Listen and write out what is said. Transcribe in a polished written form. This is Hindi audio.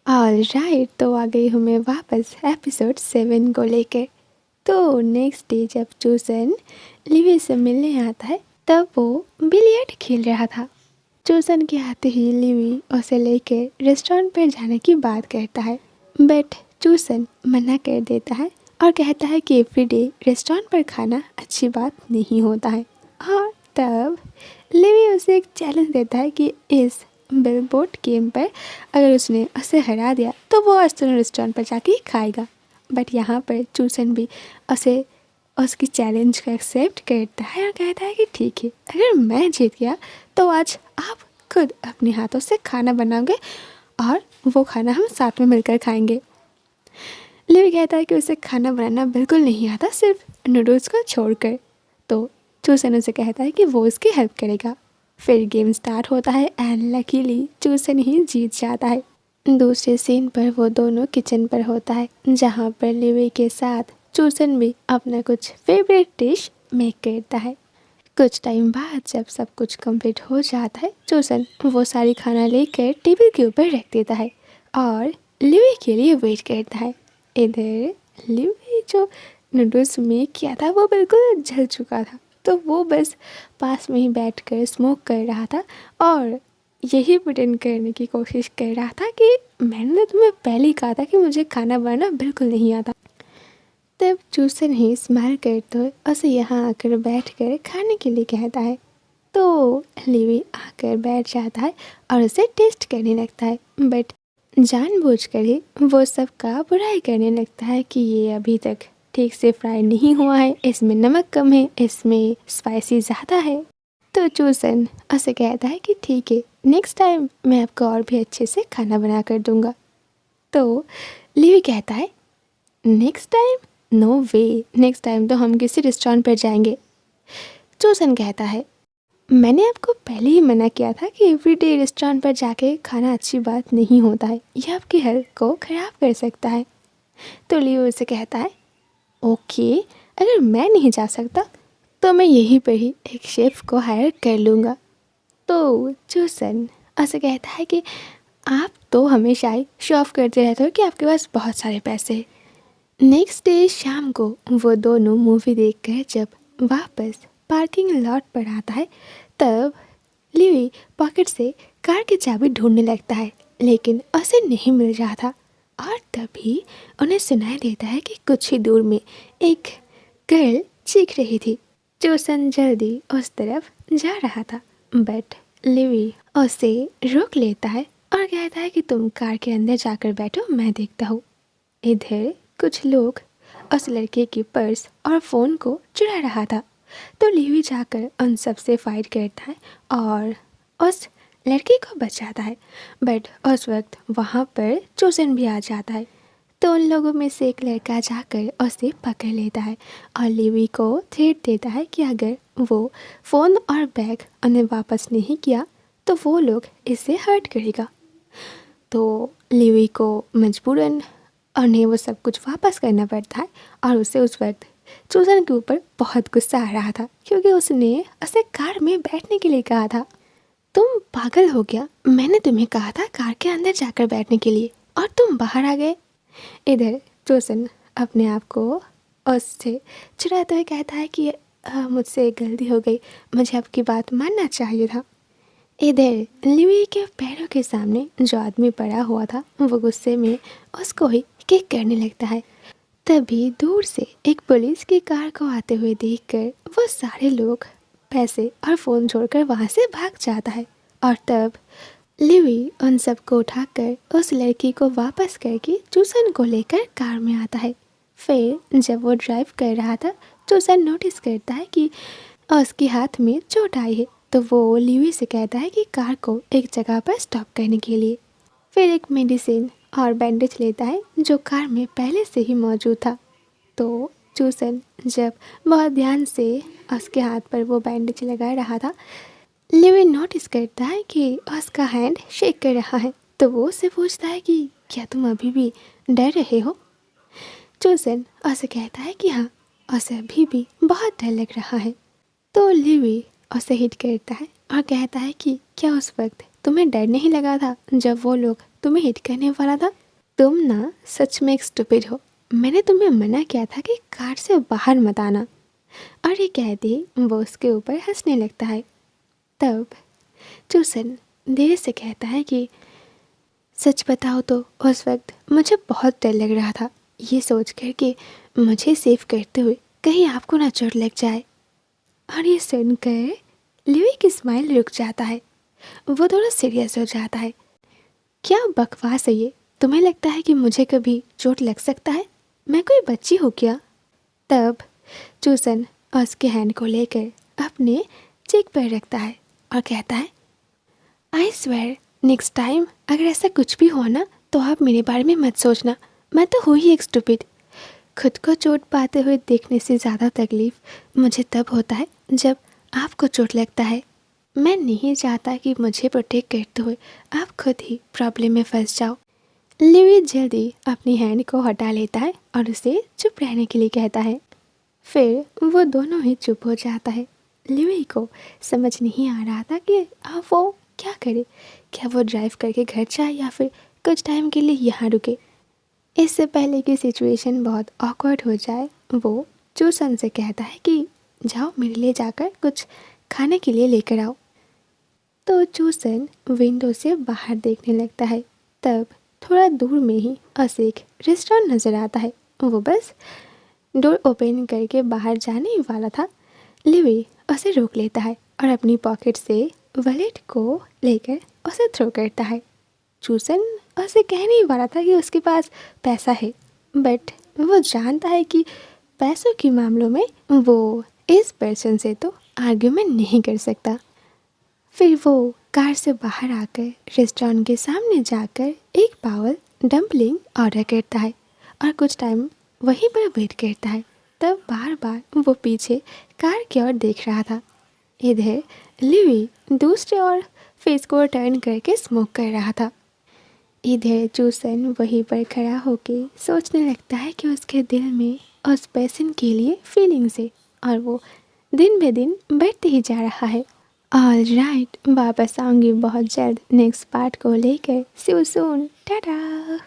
ऑल राइट, तो आ गई हूँ मैं वापस एपिसोड 7 को लेकर। तो नेक्स्ट डे जब चूसन लिवी से मिलने आता है तब वो बिलियर्ड खेल रहा था। चूसन के आते ही लिवी उसे लेकर रेस्टोरेंट पर जाने की बात करता है, बट चूसन मना कर देता है और कहता है कि एवरीडे रेस्टोरेंट पर खाना अच्छी बात नहीं होता है। और तब लिवी उसे एक चैलेंज देता है कि इस बिलबोर्ड गेम पर अगर उसने उसे हरा दिया तो वो आज दोनों रेस्टोरेंट पर जाके ही खाएगा। बट यहाँ पर चूसन भी उसे उसकी चैलेंज को एक्सेप्ट करता है और कहता है कि ठीक है, अगर मैं जीत गया तो आज आप खुद अपने हाथों से खाना बनाओगे और वो खाना हम साथ में मिलकर खाएंगे। लिवी कहता है कि उसे खाना बनाना बिल्कुल नहीं आता, सिर्फ नूडल्स को छोड़कर। तो चूसन उसे कहता है कि वो उसकी हेल्प करेगा। फिर गेम स्टार्ट होता है एंड लकीली चूसन ही जीत जाता है। दूसरे सीन पर वो दोनों किचन पर होता है जहाँ पर लिवी के साथ चूसन भी अपना कुछ फेवरेट डिश मेक करता है। कुछ टाइम बाद जब सब कुछ कंप्लीट हो जाता है चूसन वो सारी खाना लेकर टेबल के ऊपर रख देता है और लिवी के लिए वेट करता है। इधर लिवी जो नूडल्स मेक किया था वो बिल्कुल जल चुका था, तो वो बस पास में ही बैठकर स्मोक कर रहा था और यही प्रिटेंड करने की कोशिश कर रहा था कि मैंने तुम्हें पहले ही कहा था कि मुझे खाना बनाना बिल्कुल नहीं आता। तब चूसन ही स्माइल करते हुए उसे यहाँ आकर बैठकर खाने के लिए कहता है। तो लिवी आकर बैठ जाता है और उसे टेस्ट करने लगता है, बट जानबूझकर ही वो सबका बुराई करने लगता है कि ये अभी तक ठीक से फ्राई नहीं हुआ है, इसमें नमक कम है, इसमें स्पाइसी ज़्यादा है। तो चूसन उसे कहता है कि ठीक है, नेक्स्ट टाइम मैं आपको और भी अच्छे से खाना बना कर दूंगा। तो लिवी कहता है नेक्स्ट टाइम? नो वे, नेक्स्ट टाइम तो हम किसी रेस्टोरेंट पर जाएंगे। चूसन कहता है मैंने आपको पहले ही मना किया था कि एवरीडे रेस्टोरेंट पर जाके खाना अच्छी बात नहीं होता है, यह आपकी हेल्थ को ख़राब कर सकता है। तो लियो उसे कहता है ओके, अगर मैं नहीं जा सकता तो मैं यहीं पर ही एक शेफ़ को हायर कर लूँगा। तो चूसन उसे कहता है कि आप तो हमेशा ही शो ऑफ करते रहते हो कि आपके पास बहुत सारे पैसे हैं। नेक्स्ट डे शाम को वो दोनों मूवी देखकर जब वापस पार्किंग लॉट पर आता है तब लिवी पॉकेट से कार की चाबी ढूंढने लगता है, लेकिन उसे नहीं मिल रहा था। और तभी उन्हें सुनाई देता है कि कुछ ही दूर में एक गर्ल चीख रही थी। चूसन जल्दी उस तरफ जा रहा था, बट लिवी उसे रोक लेता है और कहता है कि तुम कार के अंदर जाकर बैठो, मैं देखता हूँ। इधर कुछ लोग उस लड़के की पर्स और फ़ोन को चुरा रहा था, तो लिवी जाकर उन सब से फाइट करता है और उस लड़की को बचाता है। बट उस वक्त वहाँ पर चूसन भी आ जाता है, तो उन लोगों में से एक लड़का जाकर उसे पकड़ लेता है और लिवी को थ्रेट देता है कि अगर वो फ़ोन और बैग उन्हें वापस नहीं किया तो वो लोग इसे हर्ट करेगा। तो लिवी को मजबूरन उन्हें वो सब कुछ वापस करना पड़ता है और उसे उस वक्त चूसन के ऊपर बहुत गुस्सा आ रहा था क्योंकि उसने उसे कार में बैठने के लिए कहा था। तुम पागल हो गया, मैंने तुम्हें कहा था कार के अंदर जाकर बैठने के लिए और तुम बाहर आ गए। इधर चूसन अपने आप को उससे चिढ़ाते हुए कहता है कि मुझसे गलती हो गई, मुझे आपकी बात मानना चाहिए था। इधर लिवी के पैरों के सामने जो आदमी पड़ा हुआ था वो गुस्से में उसको ही किक करने लगता है। तभी दूर से एक पुलिस की कार को आते हुए देखकर वो सारे लोग पैसे और फ़ोन छोड़कर वहाँ से भाग जाता है। और तब लिवी उन सबको उठाकर उस लड़की को वापस करके चूसन को लेकर कार में आता है। फिर जब वो ड्राइव कर रहा था चूसन नोटिस करता है कि उसके हाथ में चोट आई है, तो वो लिवी से कहता है कि कार को एक जगह पर स्टॉप करने के लिए। फिर एक मेडिसिन और बैंडेज लेता है जो कार में पहले से ही मौजूद था। तो चूसन जब बहुत ध्यान से उसके हाथ पर वो बैंडेज लगा रहा था, लिवी नोटिस करता है कि उसका हैंड शेक कर रहा है, तो वो उससे पूछता है कि क्या तुम अभी भी डर रहे हो। चूसन उसे कहता है कि हाँ, उसे अभी भी बहुत डर लग रहा है। तो लिवी उसे हिट करता है और कहता है कि क्या उस वक्त तुम्हें डर नहीं लगा था जब वो लोग तुम्हें हिट करने वाला था। तुम ना सच में एक स्टूपिड हो। मैंने तुम्हें मना किया था कि कार से बाहर मत आना। और ये कहते ही वो उसके ऊपर हंसने लगता है। तब चूसन धीरे से कहता है कि सच बताओ तो उस वक्त मुझे बहुत डर लग रहा था, ये सोच कर कि मुझे सेव करते हुए कहीं आपको ना चोट लग जाए। और ये सुनकर लिवी की स्माइल रुक जाता है। वो थोड़ा सीरियस हो जाता है। क्या बकवास है ये? तुम्हें लगता है कि मुझे कभी चोट लग सकता है? मैं कोई बच्ची हूँ क्या? तब चूसन उसके हैंड को लेकर अपने चेक पर रखता है और कहता है आई स्वेयर नेक्स्ट टाइम अगर ऐसा कुछ भी हो ना तो आप मेरे बारे में मत सोचना। मैं तो हूँ ही एक स्टूपिड। खुद को चोट पाते हुए देखने से ज़्यादा तकलीफ़ मुझे तब होता है जब आपको चोट लगता है। मैं नहीं चाहता कि मुझे प्रोटेक्ट करते हुए आप खुद ही प्रॉब्लम में फंस जाओ। लिवी जल्दी अपनी हैंड को हटा लेता है और उसे चुप रहने के लिए कहता है। फिर वो दोनों ही चुप हो जाता है। लिवी को समझ नहीं आ रहा था कि अब वो क्या करे। क्या वो ड्राइव करके घर जाए या फिर कुछ टाइम के लिए यहाँ रुके। इससे पहले कि सिचुएशन बहुत ऑकवर्ड हो जाए, वो चूसन से कहता है कि जाओ मेरे लिए जाकर कुछ खाने के लिए लेकर आओ। तो चूसन विंडो से बाहर देखने लगता है। तब थोड़ा दूर में ही उसे एक रेस्टोरेंट नज़र आता है। वो बस डोर ओपन करके बाहर जाने ही वाला था। लिवी उसे रोक लेता है और अपनी पॉकेट से वॉलेट को लेकर उसे थ्रो करता है। चूसन उसे कहने ही वाला था कि उसके पास पैसा है, बट वो जानता है कि पैसों के मामलों में वो इस पर्सन से तो आर्ग्यूमेंट नहीं कर सकता। फिर वो कार से बाहर आकर रेस्टोरेंट के सामने जाकर एक बाउल डम्पलिंग ऑर्डर करता है और कुछ टाइम वहीं पर वेट करता है। तब बार बार वो पीछे कार की ओर देख रहा था। इधर लिवी दूसरे ओर फेस को टर्न करके स्मोक कर रहा था। इधर चूसन वहीं पर खड़ा होके सोचने लगता है कि उसके दिल में उस पर्सन के लिए फीलिंग्स है और वो दिन ब दिन बढ़ते ही जा रहा है। ऑल राइट, वापस आऊँगी बहुत जल्द नेक्स्ट पार्ट को लेकर। सी यू सून, टाटा।